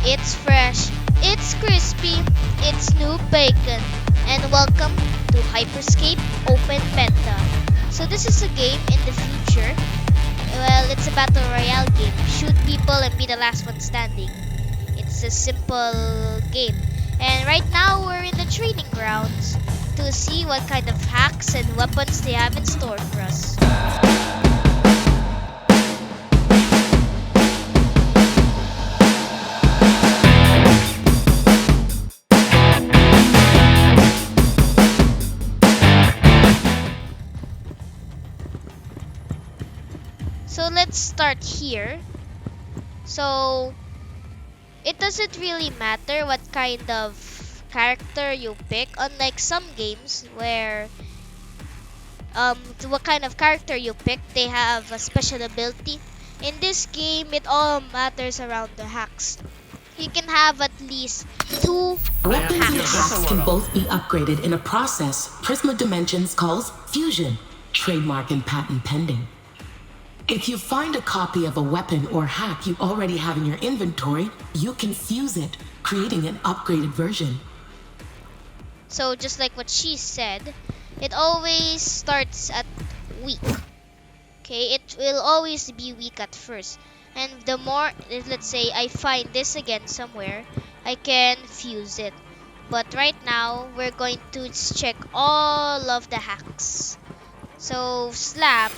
It's fresh, it's crispy, it's Noob Bacon, and welcome to Hyperscape Open Beta. So this is a game in the future. Well, it's a battle royale game. Shoot people and be the last one standing. It's a simple game. And right now we're in the training grounds to see what kind of hacks and weapons they have in store for us. So let's start here. So it doesn't really matter what kind of character you pick, unlike some games where what kind of character you pick, they have a special ability. In this game, it all matters around the hacks. You can have at least 2 Weapons and hacks. hacks can both be upgraded in a process Prisma Dimensions calls fusion, trademark and patent pending. If you find a copy of a weapon or hack you already have in your inventory, you can fuse it, creating an upgraded version. So just like what she said, it always starts at weak. Okay, it will always be weak at first. And the more, let's say I find this again somewhere, I can fuse it. But right now, we're going to check all of the hacks. So slam,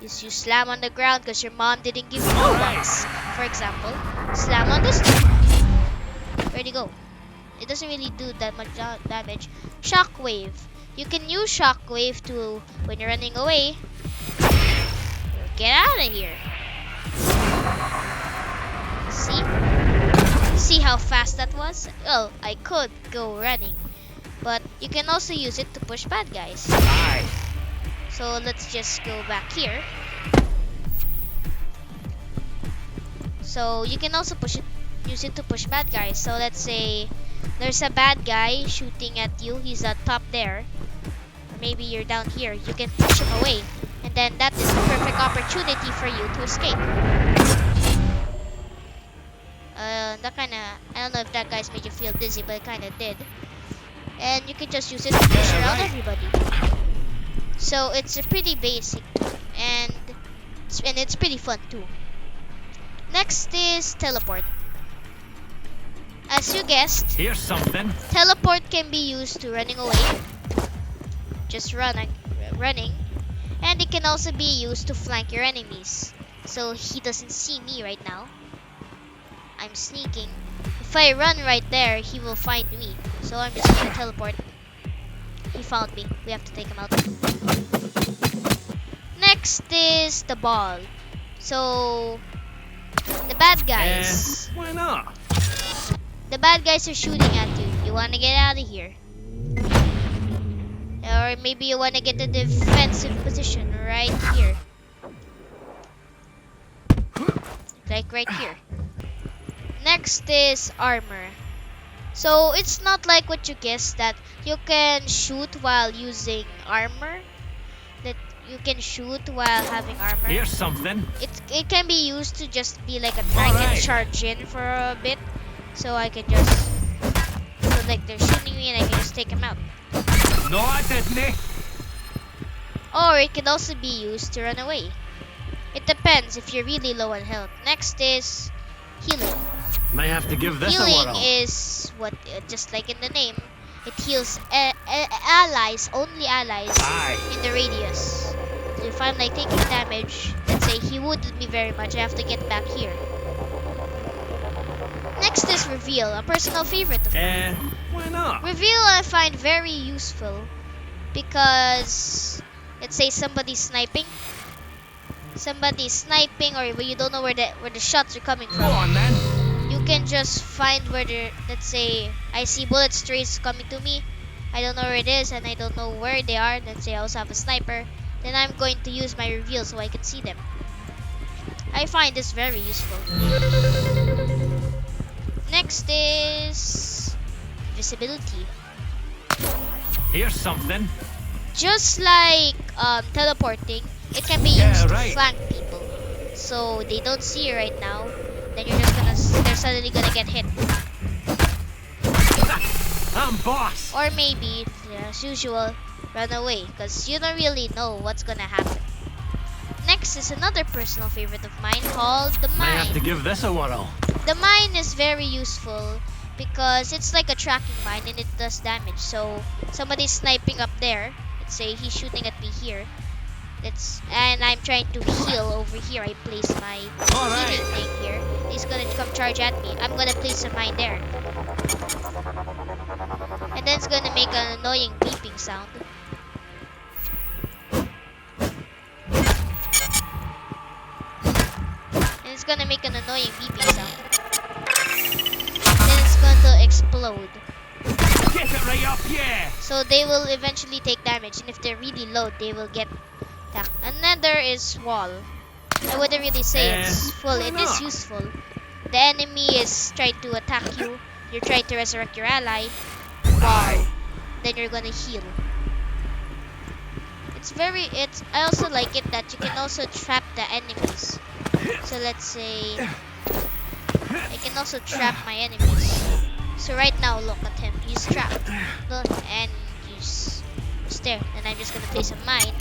is you slam on the ground because your mom didn't give you rice. For example, slam on this one. Where'd he go? It doesn't really do that much damage. Shockwave. You can use shockwave to, when you're running away, get out of here. See how fast that was? Well, I could go running, but you can also use it to push bad guys. So let's just go back here. So you can also use it to push bad guys. So let's say there's a bad guy shooting at you. He's up top there. Or maybe you're down here. You can push him away. And then that is the perfect opportunity for you to escape. I don't know if that guy's made you feel dizzy, but it kinda did. And you can just use it to push around everybody. So it's a pretty basic, and it's pretty fun too. Next is teleport. As you guessed, Here's something. teleport can be used to running away, just running, and it can also be used to flank your enemies. So he doesn't see me right now. I'm sneaking. If I run right there, he will find me. So I'm just gonna teleport. He found me. We have to take him out. Next is the ball. So the bad guys. Why not? The bad guys are shooting at you. You wanna get out of here. Or maybe you wanna get the defensive position right here. Like right here. Next is armor. So it's not like what you guessed that you can shoot while using armor. That you can shoot while having armor. Here's something. It can be used to just be like a tank and charge in for a bit. So I can just, so like they're shooting me and I can just take them out. No, I didn't. Or it can also be used to run away. It depends if you're really low on health. Next is healing. May have to give this a Healing whirl. is what, just like in the name, it heals allies, only allies in the radius. So if I'm like taking damage, let's say he wouldn't be very much, I have to get back here. Next is reveal, a personal favorite of mine. Why not? Reveal I find very useful because, let's say somebody's sniping. Somebody's sniping, or you don't know where the shots are coming from. Go on then. You can just find where the, let's say I see bullet strays coming to me. I don't know where it is and I don't know where they are. Let's say I also have a sniper. Then I'm going to use my reveal so I can see them. I find this very useful. Next is visibility. Here's something. Just like teleporting, it can be used to flank people. So they don't see you right now. then you're just gonna, they're suddenly gonna get hit. I'm boss. Or maybe, as usual, run away, because you don't really know what's gonna happen. Next is another personal favorite of mine called the Might have to mine. give this a whirl. The mine is very useful because it's like a tracking mine and it does damage. So somebody's sniping up there. Let's say he's shooting at me here. And I'm trying to heal over here. I place my healing thing here. He's gonna come charge at me. I'm gonna place a mine there. And then it's gonna make an annoying beeping sound. And it's gonna make an annoying beeping sound. Then it's going to explode. Get it right up, yeah. So they will eventually take damage, and if they're really low, they will get attacked. Another is wall. I wouldn't really say it's full. It is useful. The enemy is trying to attack you. You're trying to resurrect your ally. Wall. Then you're gonna heal. I also like it that you can also trap the enemies. So let's say I can also trap my enemies. So right now, look at him. He's trapped. Look, and he's there. And I'm just gonna place a mine.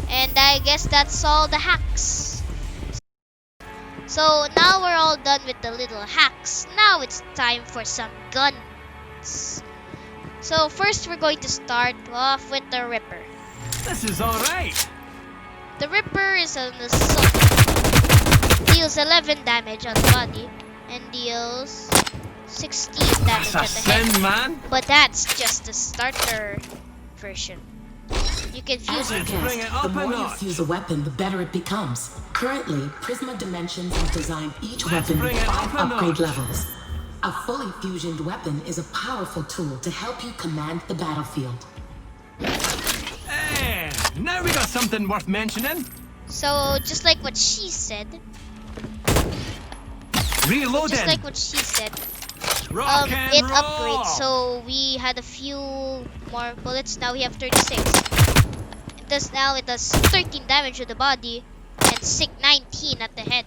And I guess that's all the hacks. So now we're all done with the little hacks. Now it's time for some guns. So first we're going to start off with the Ripper. This is alright. The Ripper is an assault. Deals 11 damage on the body and deals 16 damage That's a at the head. sin, man. But that's just the starter version. You can fuse As you it. Bring it guessed, up the a more you notch. fuse a weapon, the better it becomes. Currently, Prisma Dimensions has designed each Let's weapon bring with it 5 up a upgrade notch. levels. A fully fusioned weapon is a powerful tool to help you command the battlefield. Hey, now we got something worth mentioning. So just like what she said, Reloading. just like what she said, Rock and it roll. upgrades. So we had a few more bullets. Now we have 36. It does 13 damage to the body and 19 at the head.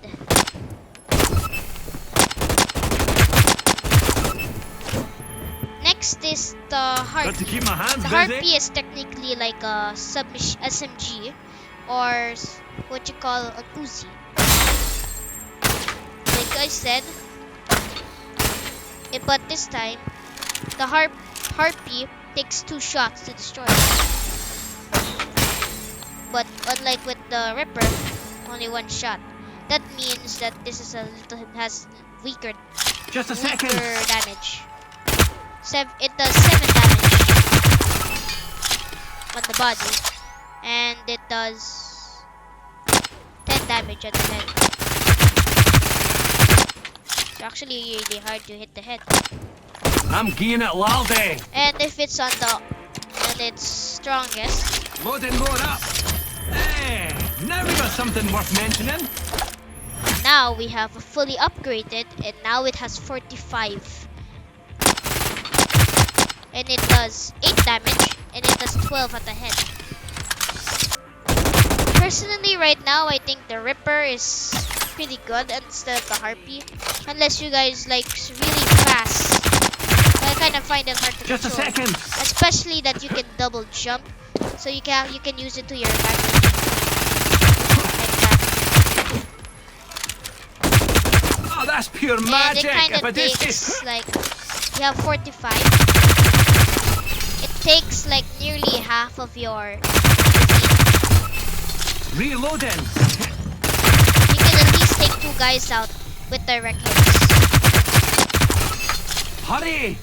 Next is the Got to Harpy. keep my hands The busy. Harpy is technically like a SMG or what you call an Uzi. Like I said, but this time the Harpy takes 2 shots to destroy it. But unlike with the Ripper, only 1 shot. That means that this is has weaker Just a second. damage. It does 7 damage on the body, and it does 10 damage at the head. It's actually really hard to hit the head. I'm geeing it laldy. And if it's on its strongest, Loading more up. Hey, now we got something worth mentioning. now we have a fully upgraded, and now it has 45. And it does 8 damage, and it does 12 at the head. Personally, right now, I think the Ripper is pretty good instead of the Harpy. Unless you guys like really fast. I kind of find it hard to Just a control. second. Especially that you can double jump. So you can use it to your advantage. Like that. Oh, that's pure And magic. it kind If I of do takes like, you have 45. It takes like nearly half of your reloading. You can at least take 2 guys out with direct hits. Hurry.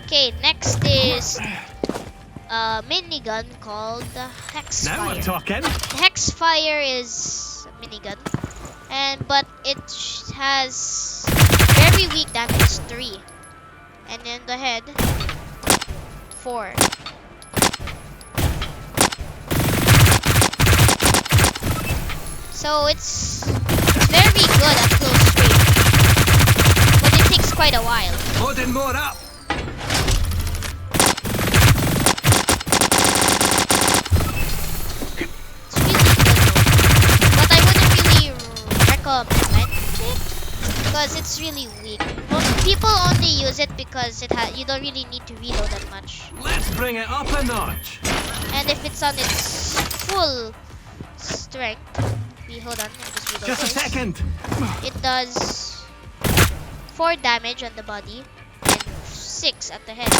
Okay, next is a minigun called the Now we're Hexfire. talking. The Hexfire is a minigun, but it has very weak damage 3, and in the head 4. So it's very good at close range, but it takes quite a while. Loading more up. because it's really weak. Most people only use it because you don't really need to reload that much. Let's bring it up a notch. And if it's on its full strength, hold on, I'll just reload Just a this. second. It does 4 damage on the body and 6 at the head.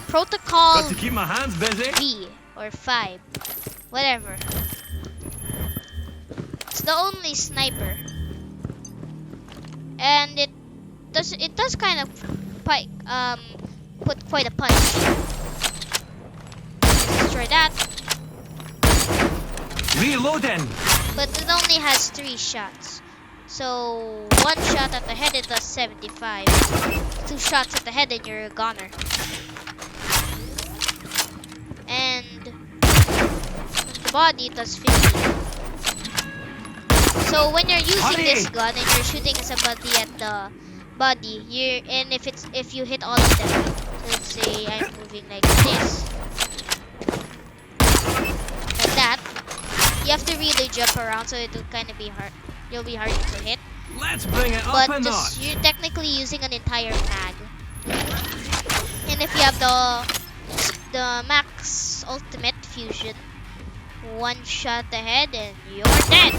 Protocol Got to keep my hands busy. B or 5, whatever. It's the only sniper, and it does kind of put quite a punch. Destroy that. Reloading. But it only has 3 shots. So 1 shot at the head it does 75. 2 shots at the head and you're a goner. And on the body it does 50. So when you're using this gun and you're shooting somebody at the body, if you hit all of them, so let's say I'm moving like this, like that, you have to really jump around, so it will kind of be hard. You'll be hard to hit. Let's bring it up But a notch. you're technically using an entire mag. And if you have the max ultimate fusion, 1 shot ahead and you're dead.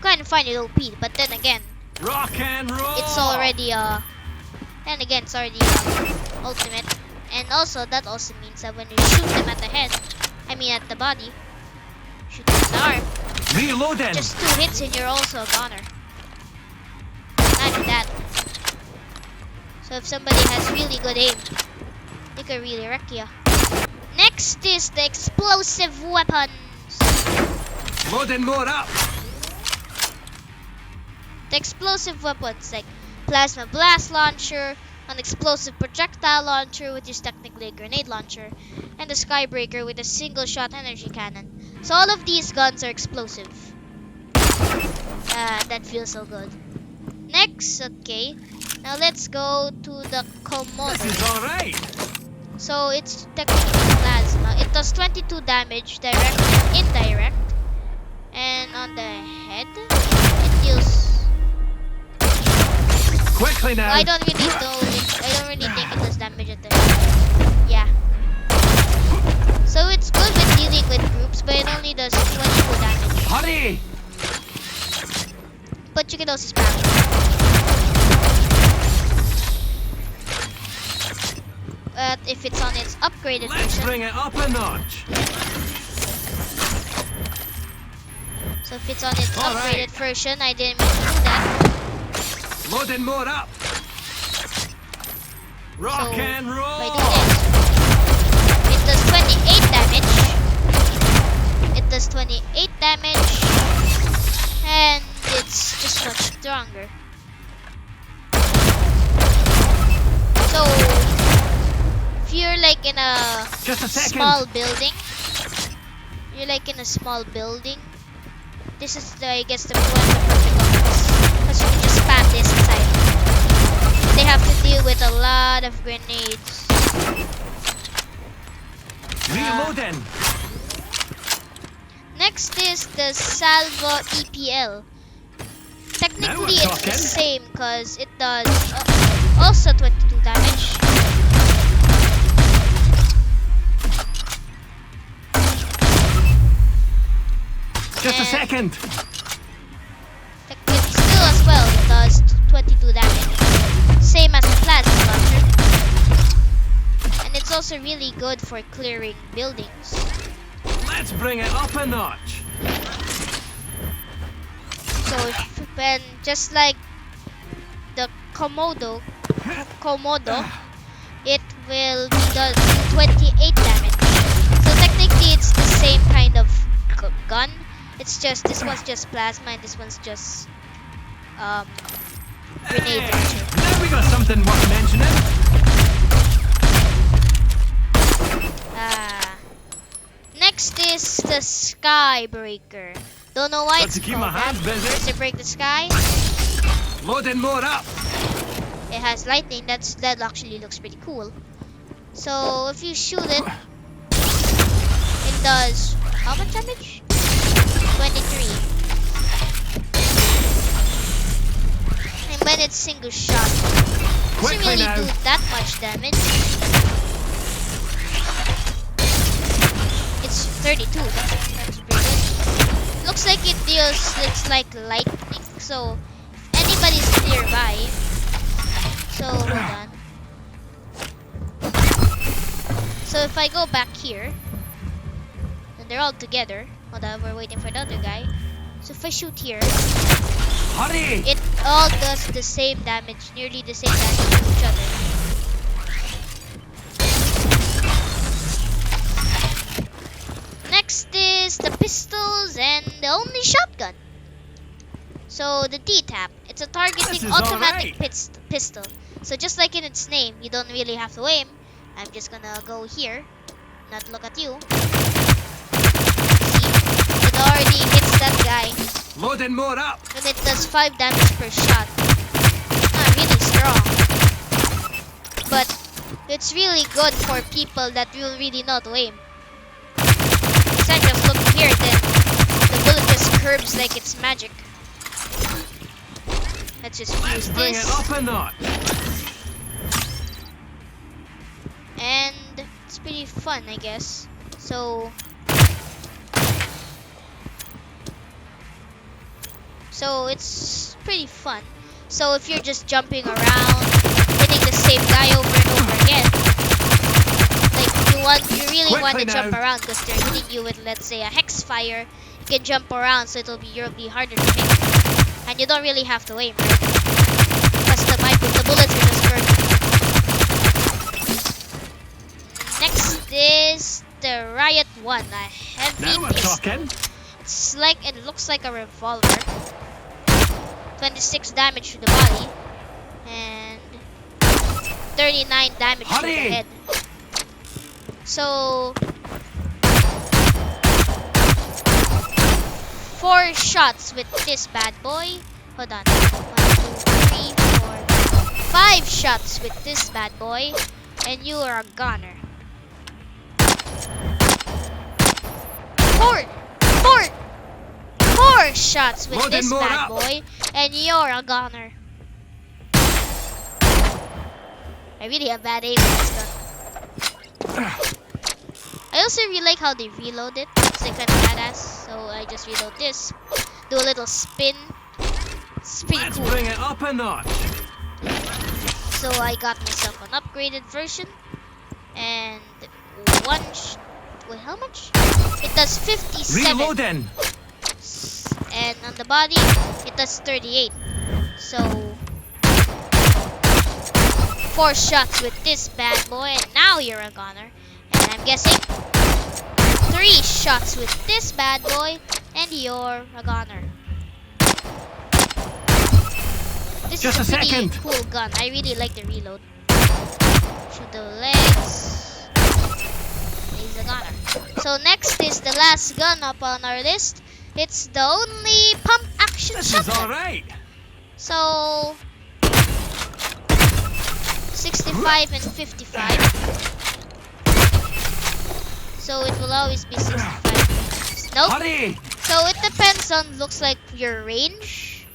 Kind of find it OP, but then again, Rock and roll. it's already ultimate. And also that also means that when you shoot them at the head, at the body, shoot them at the arm, Reloading. just 2 hits and you're also a goner. Imagine that. So if somebody has really good aim, they could really wreck you. Next is the explosive weapons. Loading more up. The explosive weapons like plasma blast launcher, an explosive projectile launcher, which is technically a grenade launcher, and the skybreaker with a single shot energy cannon. So all of these guns are explosive. That feels so good. Next, okay, now let's go to the Komodo. This is alright. So it's technically plasma. It does 22 damage, direct and indirect. And on the head, it deals. Quickly now. I don't really think it does damage at the head. Yeah. So it's good with dealing with groups, but it only does 22 damage. Hurry. But you can also spam it. But if it's on its upgraded Let's version, bring it up a notch. so if it's on its All upgraded right. version, I didn't mean to do that. Loading more up. Rock So, and if roll. I do this, it does 28 damage. It does 28 damage, and it's just much stronger. So, if you're like in a Just a second. small building, this is I guess the perfect weapons, because you can just spam this inside. They have to deal with a lot of grenades. Reloading. Next is the Salvo EPL. Technically we're it's the talking. same because it does also 22 damage. Just a And second. It still as well does 22 damage. Same as the plasma launcher. And it's also really good for clearing buildings. Let's bring it up a notch. So when just like the Komodo, it will do 28 damage. So technically it's the same kind of gun. It's just this one's just plasma and this one's just grenade launcher. Now we got something worth mentioning. Next is the Skybreaker. Don't know why Got it's to keep called my hands that. busy. Does it break the sky? Loading more up. It has lightning. That actually looks pretty cool. So if you shoot it, it does how much damage? 23. And when it's single shot, doesn't Quickly really now. do that much damage. It's 32. That's pretty good. Looks like it deals. It's like lightning. So if anybody's nearby, so hold on. So if I go back here, and they're all together. Hold on, we're waiting for the other guy. So if I shoot here, Hurry! it all does the same damage, nearly the same damage to each other. Next is the pistols and the only shotgun. So the D-tap, it's a This targeting is automatic alright. pistol. So just like in its name, you don't really have to aim. I'm just gonna go here, not look at you. See, it already hits that guy, Loading more up. and it does 5 damage per shot. Not really strong, but it's really good for people that will really not aim. Because I'm just looking here, then the bullet just curves like it's magic. Let's just use Let's bring it this, up a notch. and it's pretty fun, I guess. So it's pretty fun. So if you're just jumping around, hitting the same guy over and over again, like you really want to Quickly jump now. around because they're hitting you with, let's say, a hex fire. You can jump around, so you'll be harder to hit, and you don't really have to aim, right? Because the bullets are just burning. Next is the Riot 1, a heavy Now we're pistol. talking. It looks like a revolver. 26 damage to the body and 39 damage to the Hurry! head. So 4 shots with this bad boy. Hold on. 1, 2, 3, 4, 5 shots with this bad boy, and you are a goner. 4 shots with Loading this more bad up. boy, and you're a goner. I really have bad aim with this gun. I also really like how they reload it. It's like kind of badass. So I just reload this, do a little spin. It's pretty Let's cool. bring it up a notch. So I got myself an upgraded version, and wait, how much? It does 57. Reloading. And on the body, it does 38. So 4 shots with this bad boy, and now you're a goner. And I'm guessing 3 shots with this bad boy, and you're a goner. This Just is a a pretty second. cool gun. I really like the reload. Shoot the legs. He's a goner. So next is the last gun up on our list. It's the only pump action This is shotgun. alright. So 65 and 55. So it will always be 65. Nope. Hurry. So it depends on, looks like, your range.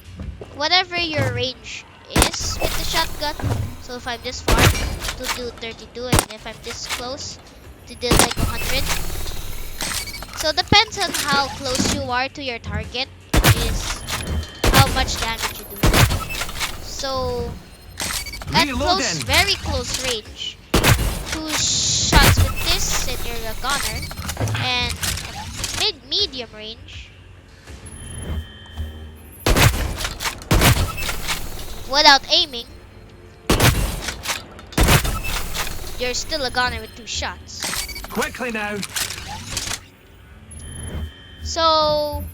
Whatever your range is with the shotgun. So if I'm this far, to do 32, and if I'm this close, to do like 100. So depends on how close you are to your target is how much damage you do. So at close, Reloading. very close range, 2 shots with this and you're a goner. And medium range, without aiming, you're still a goner with 2 shots. Quickly now. So,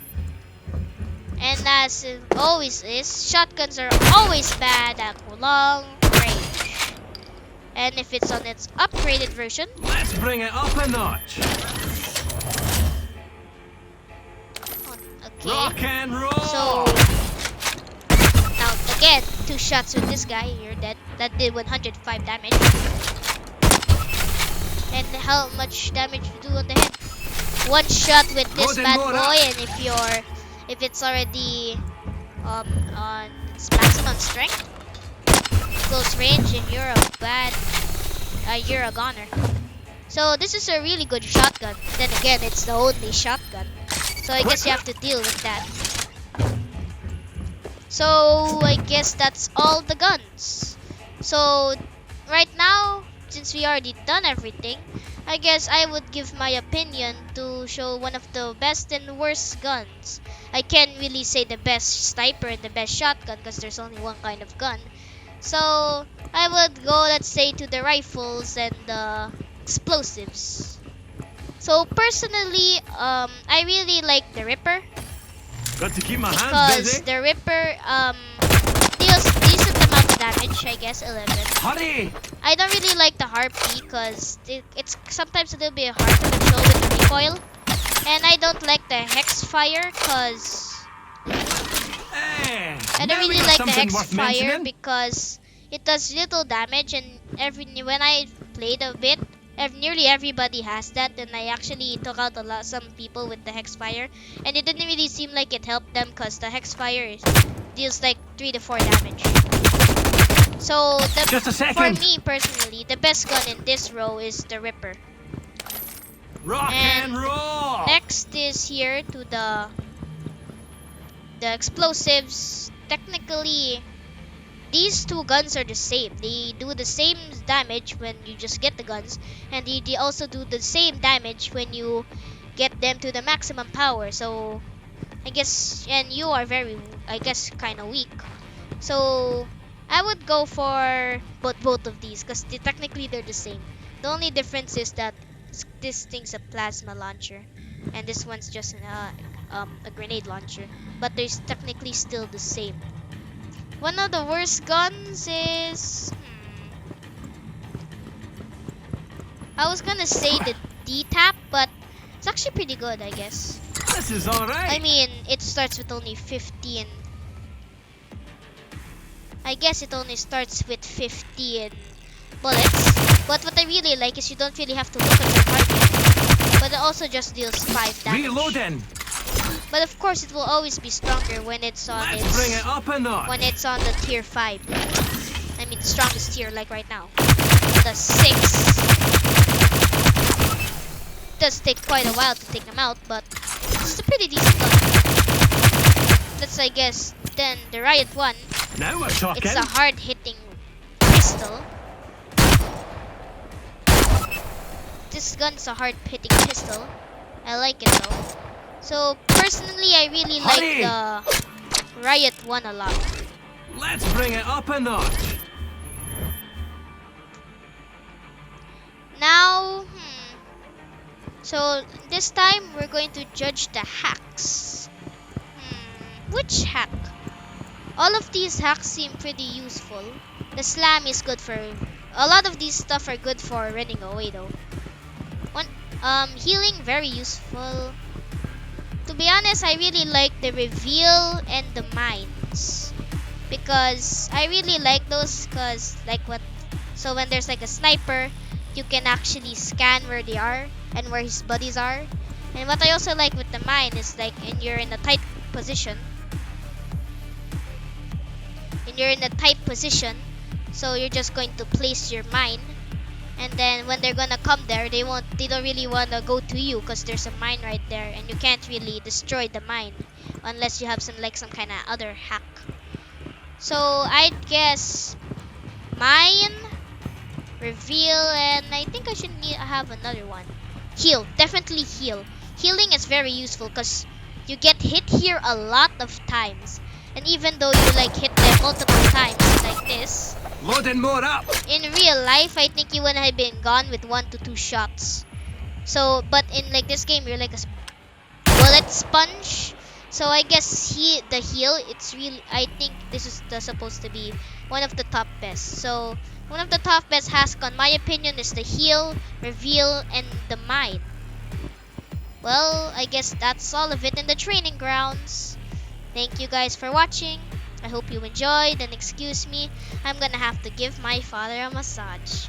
and as it always is, shotguns are always bad at long range. And if it's on its upgraded version, Let's bring it up a notch. okay. Rock and roll. So, now again, 2 shots with this guy, you're dead. That did 105 damage. And how much damage you do on the head? one shot with this Loading bad more boy, up. and if it's already on its maximum strength, close range, and you're a goner. So this is a really good shotgun. Then again, it's the only shotgun. So I guess you have to deal with that. So I guess that's all the guns. So right now, since we already done everything, I guess I would give my opinion to show one of the best and worst guns. I can't really say the best sniper and the best shotgun because there's only one kind of gun. So I would go, let's say, to the rifles and the explosives. So personally, I really like the Ripper Got to keep my hands because busy. the Ripper deals decent amount of damage, I guess 11. Hurry! I don't really like the Harpy because it's sometimes a little bit hard to control with the recoil. And I don't like the Hex Fire because Hey, I now don't we really got like the something Hex worth Fire mentioning. because it does little damage, and when I played a bit, nearly everybody has that, and I actually took out some people with the Hex Fire, and it didn't really seem like it helped them because the Hex Fire deals like 3 to 4 damage. So Just a for second. me personally, the best gun in this row is the Ripper. Rock And and roll. Next is here to the explosives. Technically, these two guns are the same. They do the same damage when you just get the guns, and they also do the same damage when you get them to the maximum power. So I guess, and you are I guess, kind of weak. So I would go for both of these because technically they're the same. The only difference is that this thing's a plasma launcher, and this one's just a grenade launcher. But they're technically still the same. One of the worst guns is I was gonna say the D-Tap, but it's actually pretty good, I guess. This is all right. I mean, it starts with only 15. I guess it only starts with 15 bullets. But what I really like is you don't really have to look at the target. But it also just deals 5 damage. Reloading. But of course, it will always be stronger when it's on Let's bring it up a notch. when it's on the tier 5. I mean, strongest tier, like right now. The 6. It does take quite a while to take them out, but it's a pretty decent gun. That's, I guess, then the Riot one. Now we're talking. It's a hard-hitting pistol. This gun's a hard-hitting pistol. I like it though. So personally, I really Hurry! like the Riot one a lot. Let's bring it up a notch. Now, so this time we're going to judge the hacks. Which hack? All of these hacks seem pretty useful. The slam is good for a lot of these stuff are good for running away though. Healing, very useful. To be honest, I really like the reveal and the mines because I really like those because so when there's like a sniper, you can actually scan where they are and where his buddies are. And what I also like with the mine is you're in a tight position. So you're just going to place your mine, and then when they're gonna come there, they don't really wanna go to you because there's a mine right there, and you can't really destroy the mine unless you have some kind of other hack. So I'd guess mine, reveal, and I think I should have another one. Heal, definitely heal. Healing is very useful because you get hit here a lot of times. And even though you hit them multiple times like this, Loading more up. in real life, I think you would have been gone with 1 to 2 shots. So, but in this game, you're like a bullet sponge. So I guess the heal, I think this is supposed to be one of the top best. So one of the top best hacks, in my opinion, is the heal, reveal, and the mine. Well, I guess that's all of it in the training grounds. Thank you guys for watching. I hope you enjoyed, and excuse me, I'm gonna have to give my father a massage.